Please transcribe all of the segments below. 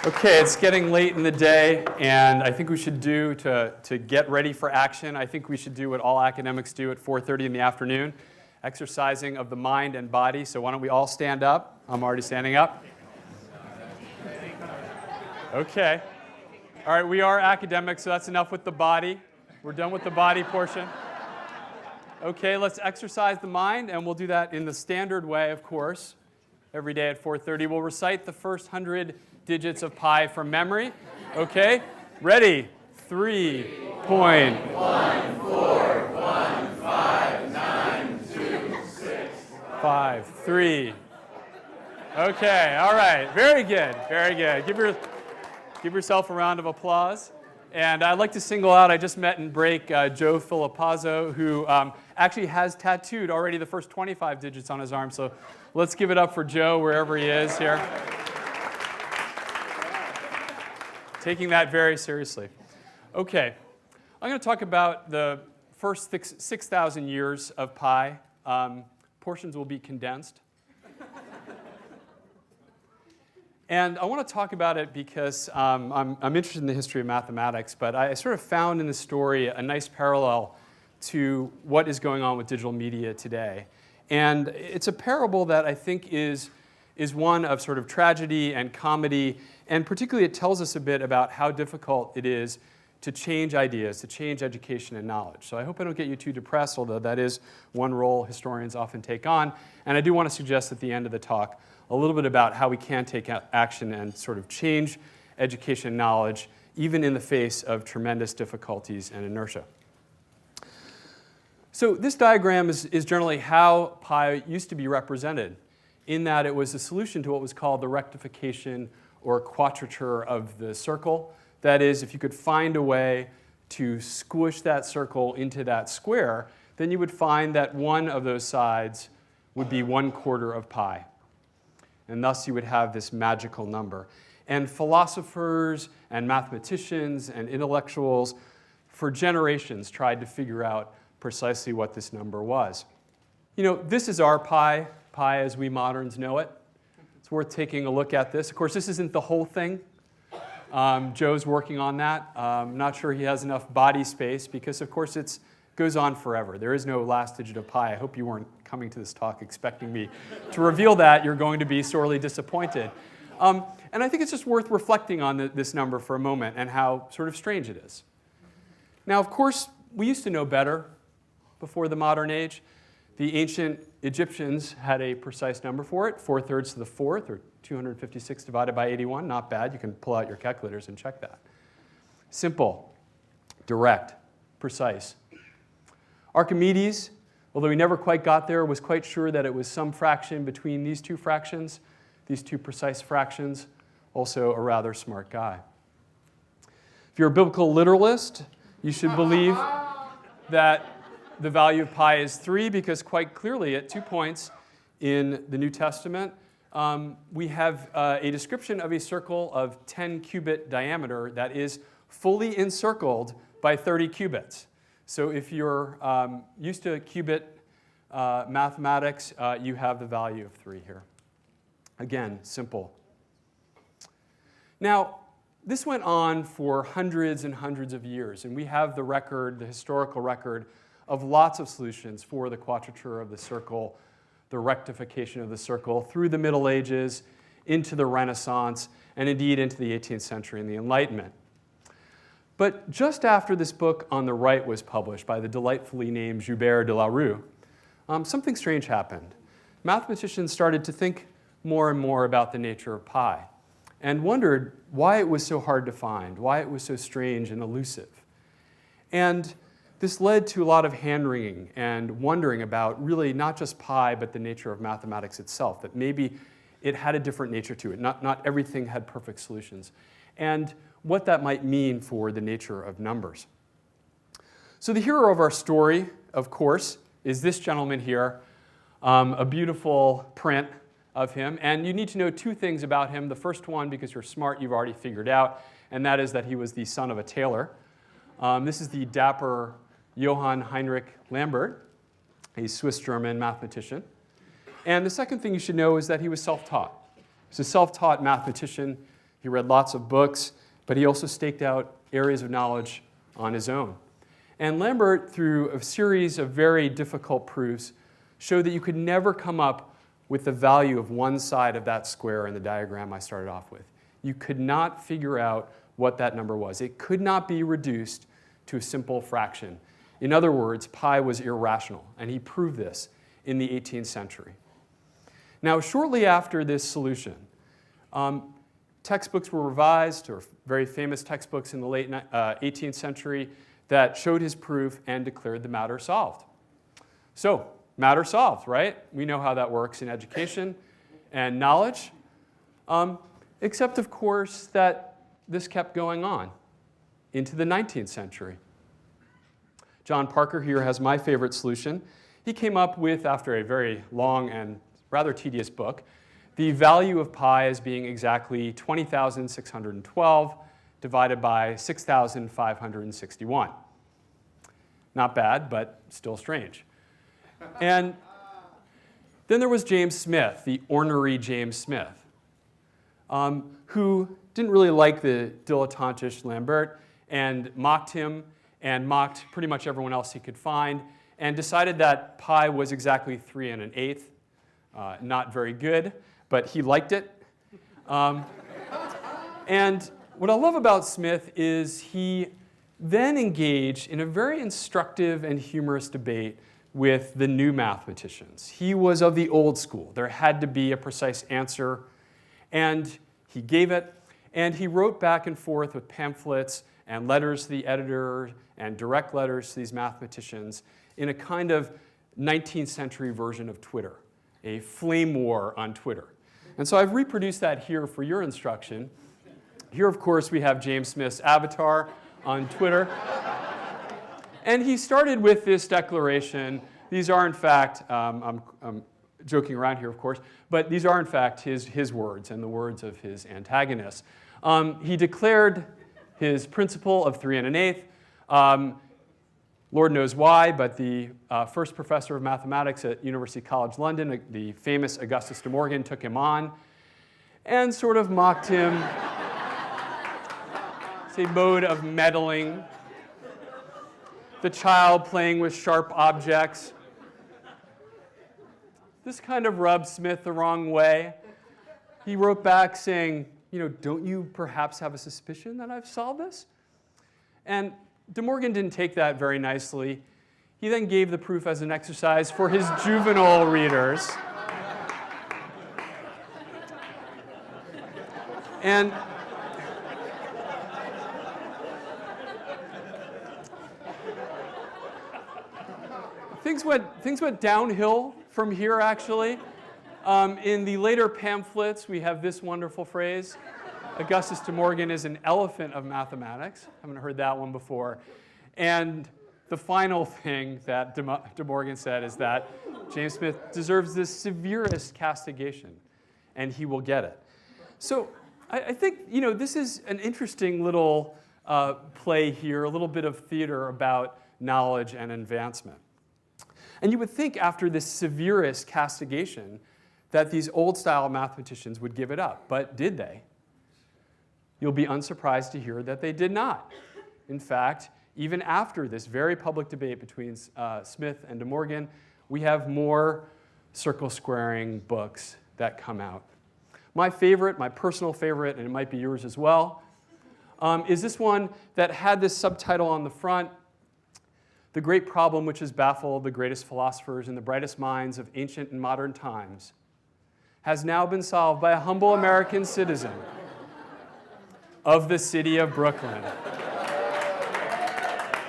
Okay, it's getting late in the day, and I think we should do, to get ready for action, I think we should do what all academics do at 4:30 in the afternoon, exercising of the mind and body. So why don't we all stand up? I'm already standing up. Okay. All right, we are academics, so that's enough with the body. We're done with the body portion. Okay, let's exercise the mind, and we'll do that in the standard way, of course. Every day at 4:30, we'll recite the first 100 digits of pi from memory. Okay, ready? 3.141592653. Okay, all right, very good, very good. Give yourself a round of applause. And I'd like to single out, I just met in break Joe Filipazzo, who actually has tattooed already the first 25 digits on his arm. So let's give it up for Joe wherever he is here. Taking that very seriously. Okay, I'm going to talk about the first 6,000 years of pi. Portions will be condensed. And I want to talk about it because I'm interested in the history of mathematics, but I sort of found in the story a nice parallel to what is going on with digital media today. And it's a parable that I think is one of sort of tragedy and comedy, and particularly it tells us a bit about how difficult it is to change ideas, to change education and knowledge. So I hope I don't get you too depressed, although that is one role historians often take on. And I do want to suggest at the end of the talk a little bit about how we can take action and sort of change education and knowledge, even in the face of tremendous difficulties and inertia. So this diagram is generally how pi used to be represented, in that it was a solution to what was called the rectification or quadrature of the circle. That is, if you could find a way to squish that circle into that square, then you would find that one of those sides would be 1/4 of pi. And thus you would have this magical number. And philosophers and mathematicians and intellectuals for generations tried to figure out precisely what this number was. You know, this is our pi as we moderns know it. It's worth taking a look at this. Of course, this isn't the whole thing. Joe's working on that. I'm not sure he has enough body space because, of course, it goes on forever. There is no last digit of pi. I hope you weren't coming to this talk expecting me to reveal that. You're going to be sorely disappointed. And I think it's just worth reflecting on this number for a moment and how sort of strange it is. Now, of course, we used to know better before the modern age. The ancient Egyptians had a precise number for it, 4/3 to the 4th, or 256 divided by 81. Not bad. You can pull out your calculators and check that. Simple, direct, precise. Archimedes, although he never quite got there, was quite sure that it was some fraction between these two fractions, these two precise fractions. Also a rather smart guy. If you're a biblical literalist, you should believe that the value of pi is 3, because quite clearly at 2 points in the New Testament, we have a description of a circle of 10 cubit diameter that is fully encircled by 30 cubits. So if you're used to qubit mathematics, you have the value of 3 here. Again, simple. Now, this went on for hundreds and hundreds of years, and we have the record, the historical record, of lots of solutions for the quadrature of the circle, the rectification of the circle, through the Middle Ages, into the Renaissance, and indeed into the 18th century and the Enlightenment. But just after this book on the right was published by the delightfully named Joubert de la Rue, something strange happened. Mathematicians started to think more and more about the nature of pi and wondered why it was so hard to find, why it was so strange and elusive. And this led to a lot of hand-wringing and wondering about really not just pi, but the nature of mathematics itself, that maybe it had a different nature to it. Not everything had perfect solutions. And what that might mean for the nature of numbers. So the hero of our story, of course, is this gentleman here, a beautiful print of him. And you need to know 2 things about him. The first one, because you're smart, you've already figured out, and that is that he was the son of a tailor. This is the dapper Johann Heinrich Lambert, a Swiss-German mathematician. And the second thing you should know is that he was self-taught. He was a self-taught mathematician. He read lots of books, but he also staked out areas of knowledge on his own. And Lambert, through a series of very difficult proofs, showed that you could never come up with the value of one side of that square in the diagram I started off with. You could not figure out what that number was. It could not be reduced to a simple fraction. In other words, pi was irrational, and he proved this in the 18th century. Now, shortly after this solution, textbooks were revised, or very famous textbooks in the late 18th century that showed his proof and declared the matter solved. So, matter solved, right? We know how that works in education and knowledge, except, of course, that this kept going on into the 19th century. John Parker here has my favorite solution. He came up with, after a very long and rather tedious book, the value of pi as being exactly 20,612 divided by 6,561. Not bad, but still strange. And then there was James Smith, the ornery James Smith, who didn't really like the dilettantish Lambert and mocked him and mocked pretty much everyone else he could find and decided that pi was exactly 3 1/8. Not very good, but he liked it. And what I love about Smith is he then engaged in a very instructive and humorous debate with the new mathematicians. He was of the old school. There had to be a precise answer, and he gave it. And he wrote back and forth with pamphlets and letters to the editor and direct letters to these mathematicians in a kind of 19th century version of Twitter, a flame war on Twitter. And so I've reproduced that here for your instruction. Here, of course, we have James Smith's avatar on Twitter. And he started with this declaration. These are, in fact, I'm joking around here, of course, but these are, in fact, his words and the words of his antagonists. He declared his principle of 3 1/8. Lord knows why, but the first professor of mathematics at University College London, the famous Augustus de Morgan, took him on and sort of mocked him. It's a mode of meddling. The child playing with sharp objects. This kind of rubbed Smith the wrong way. He wrote back saying, don't you perhaps have a suspicion that I've solved this? And De Morgan didn't take that very nicely. He then gave the proof as an exercise for his juvenile readers. And things went downhill from here, actually. In the later pamphlets, we have this wonderful phrase: Augustus de Morgan is an elephant of mathematics. I haven't heard that one before. And the final thing that de Morgan said is that James Smith deserves the severest castigation, and he will get it. So I think this is an interesting little play here, a little bit of theater about knowledge and advancement. And you would think after this severest castigation that these old-style mathematicians would give it up, but did they? You'll be unsurprised to hear that they did not. In fact, even after this very public debate between Smith and De Morgan, we have more circle squaring books that come out. My favorite, my personal favorite, and it might be yours as well, is this one that had this subtitle on the front: "The great problem which has baffled the greatest philosophers and the brightest minds of ancient and modern times has now been solved by a humble American citizen of the city of Brooklyn."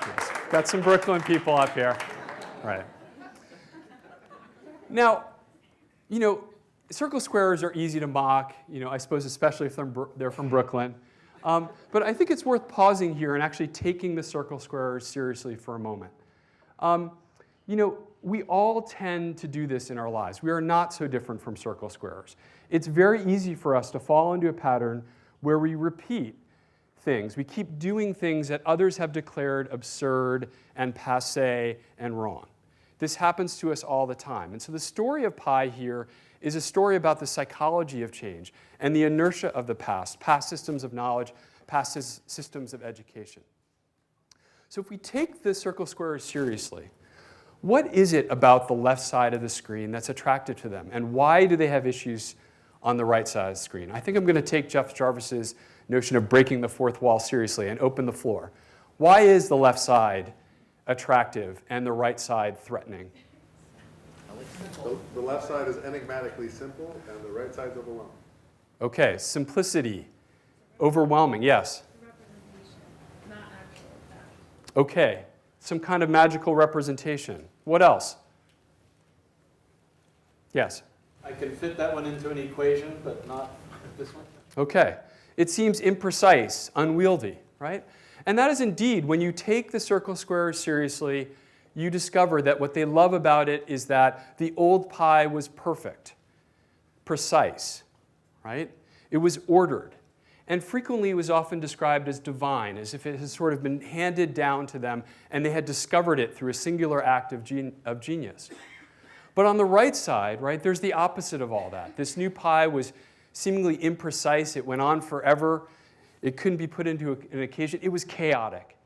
Yes, got some Brooklyn people up here. Right. Now, circle squarers are easy to mock, I suppose especially if they're from Brooklyn. But I think it's worth pausing here and actually taking the circle squarers seriously for a moment. We all tend to do this in our lives. We are not so different from circle squarers. It's very easy for us to fall into a pattern where we repeat things. We keep doing things that others have declared absurd and passé and wrong. This happens to us all the time. And so the story of pi here is a story about the psychology of change and the inertia of the past systems of knowledge, past systems of education. So if we take the circle squarers seriously, what is it about the left side of the screen that's attractive to them? And why do they have issues on the right side of the screen? I think I'm going to take Jeff Jarvis's notion of breaking the fourth wall seriously and open the floor. Why is the left side attractive and the right side threatening? The left side is enigmatically simple, and the right side's overwhelming. Okay, simplicity, overwhelming, yes. Representation, not actual fact. Okay, some kind of magical representation. What else? Yes? I can fit that one into an equation, but not this one. Okay, it seems imprecise, unwieldy, right? And that is indeed, when you take the circle squarers seriously, you discover that what they love about it is that the old pi was perfect, precise, right? It was ordered. And frequently it was often described as divine, as if it has sort of been handed down to them and they had discovered it through a singular act of genius. But on the right side, right, there's the opposite of all that. This new pi was seemingly imprecise. It went on forever. It couldn't be put into an occasion. It was chaotic.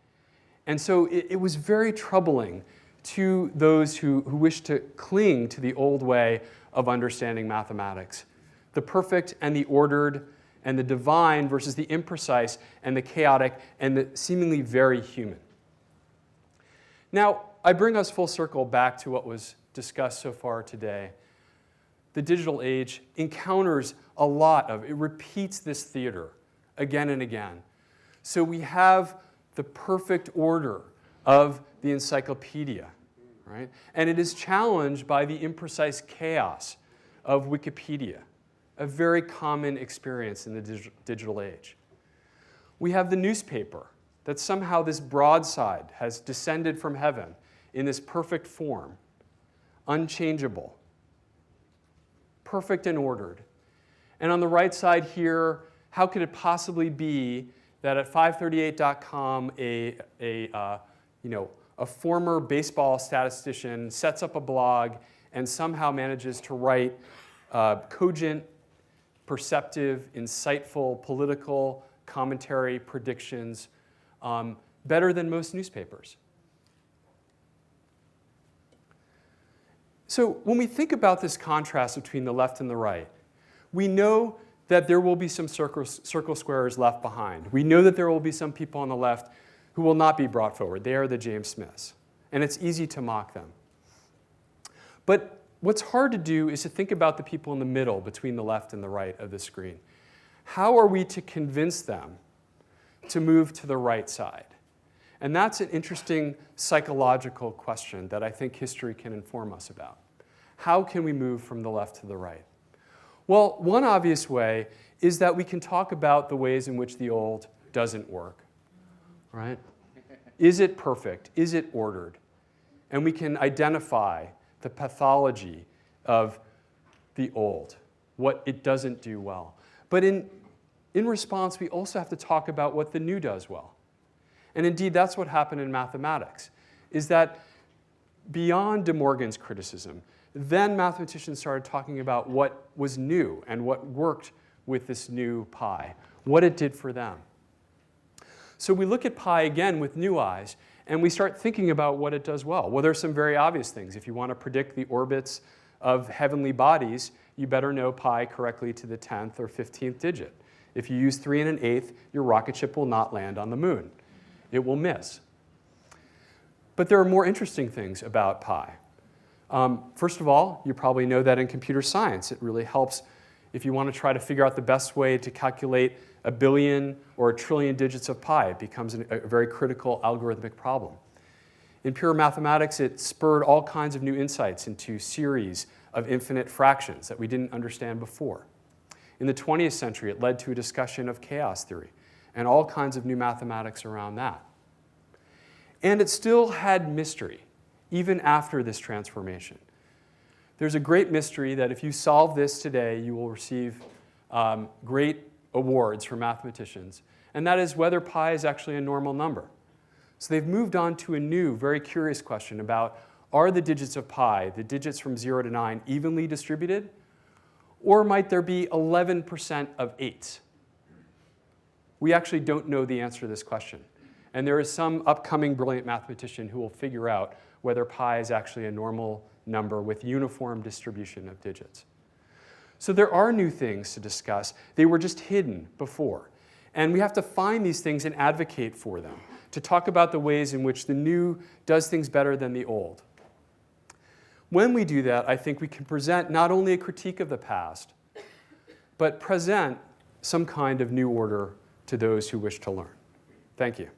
And so it was very troubling to those who wished to cling to the old way of understanding mathematics. The perfect and the ordered and the divine versus the imprecise and the chaotic and the seemingly very human. Now, I bring us full circle back to what was discussed so far today. The digital age encounters a lot of, it repeats this theater again and again. So we have the perfect order of the encyclopedia, right? And it is challenged by the imprecise chaos of Wikipedia, a very common experience in the digital age. We have the newspaper, that somehow this broadside has descended from heaven in this perfect form, unchangeable, perfect and ordered. And on the right side here, how could it possibly be that at 538.com a former baseball statistician sets up a blog and somehow manages to write cogent, perceptive, insightful, political commentary, predictions, better than most newspapers. So when we think about this contrast between the left and the right, we know that there will be some circle squarers left behind. We know that there will be some people on the left who will not be brought forward. They are the James Smiths. And it's easy to mock them. But what's hard to do is to think about the people in the middle between the left and the right of the screen. How are we to convince them to move to the right side? And that's an interesting psychological question that I think history can inform us about. How can we move from the left to the right? Well, one obvious way is that we can talk about the ways in which the old doesn't work, right? Is it perfect? Is it ordered? And we can identify the pathology of the old, what it doesn't do well. But in response, we also have to talk about what the new does well. And indeed, that's what happened in mathematics, is that beyond De Morgan's criticism, then mathematicians started talking about what was new and what worked with this new pi, what it did for them. So we look at pi again with new eyes, and we start thinking about what it does well. Well, there's some very obvious things. If you want to predict the orbits of heavenly bodies, you better know pi correctly to the 10th or 15th digit. If you use 3 1/8, your rocket ship will not land on the moon. It will miss. But there are more interesting things about pi. First of all, you probably know that in computer science, it really helps if you want to try to figure out the best way to calculate 1 billion or 1 trillion digits of pi. It becomes a very critical algorithmic problem. In pure mathematics, it spurred all kinds of new insights into series of infinite fractions that we didn't understand before. In the 20th century, it led to a discussion of chaos theory and all kinds of new mathematics around that. And it still had mystery, even after this transformation. There's a great mystery that if you solve this today, you will receive great awards for mathematicians, and that is whether pi is actually a normal number. So they've moved on to a new, very curious question about, are the digits of pi, the digits from 0 to 9, evenly distributed? Or might there be 11% of 8s? We actually don't know the answer to this question. And there is some upcoming brilliant mathematician who will figure out whether pi is actually a normal number with uniform distribution of digits. So there are new things to discuss. They were just hidden before. And we have to find these things and advocate for them, to talk about the ways in which the new does things better than the old. When we do that, I think we can present not only a critique of the past, but present some kind of new order to those who wish to learn. Thank you.